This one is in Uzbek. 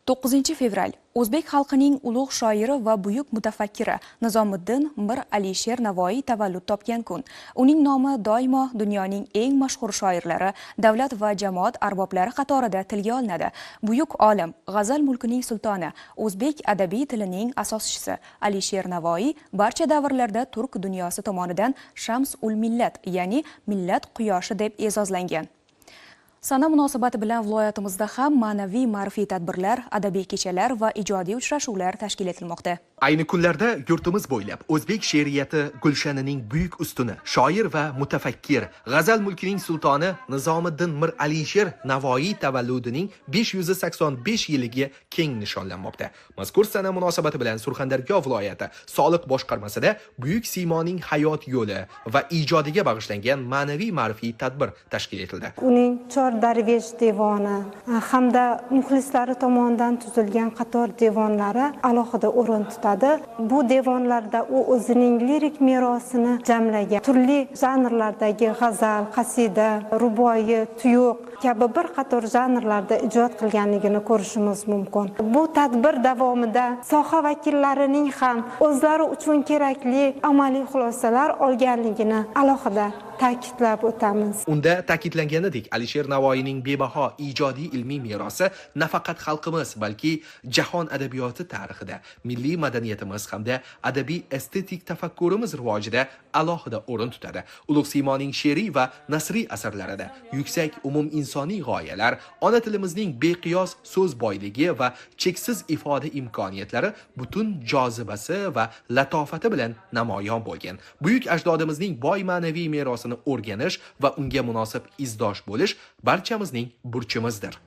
9 fevral O'zbek xalqining ulug' shoiri va buyuk mutafakkiri Nizomiddin Mir Alisher Navoiy tavallud topgan kun. Uning nomi doimo dunyoning eng mashhur shoirlari, davlat va jamoat arboblari qatorida tilga olinadi. Buyuk olim, g'azal mulkining sultoni, o'zbek adabiy tilining asoschisi Alisher Navoiy barcha davrlarda turk dunyosi tomonidan Shams ul millat, ya'ni millat quyoshi deb e'zozlangan. Sana munosabati bilan viloyatimizda ham ma'naviy ma'rifiy tadbirlar, adabiy kechalar va ijodiy uchrashuvlar tashkil etilmoqda. Ayni kunlarda yurtimiz bo'ylab o'zbek she'riyati gulshanining buyuk ustuni, shoir va mutafakkir, g'azal mulkining sultoni Nizomiddin Mir Alisher Navoiy tavalludining 585 yiliga keng nishonlanmoqda. Mazkur sana munosabati bilan Surxondaryo viloyati soliq boshqarmasida buyuk siymoning hayot yo'li va ijodiga bag'ishlangan ma'naviy ma'rifiy tadbir tashkil etildi. Uning Darvesh devoni hamda muxlislari tomonidan tuzilgan qator devonlari alohida o'rin tutadi. Bu devonlarda u o'zining lirik merosini jamlagan. Turli janrlardagi g'azal, qasida, ruboiy, tuyuq kabi bir qator janrlarda ijod qilganligini ko'rishimiz mumkin. Bu tadbir davomida soha vakillarining ham o'zlari uchun kerakli amaliy xulosalar olganligini alohida ta'kidlab o'tamiz. Unda ta'kidlanganidek, Alisher Navoiyning bebaho ijodiy ilmiy merosi nafaqat xalqimiz, balki jahon adabiyoti tarixida, milliy madaniyatimiz hamda adabiy estetik tafakkurimiz rivojida alohida o'rin tutadi. Ulug' siymoning she'riy va nasriy asarlarida yuksak umum insoniy g'oyalar, ona tilimizning beqiyos so'z boyligi va cheksiz ifoda imkoniyatlari butun jozibasi va latofati bilan namoyon bo'lgan. Buyuk ajdodimizning boy ma'naviy merosini o'rganish va unga munosib izdosh bo'lish barchamizning burchimizdir.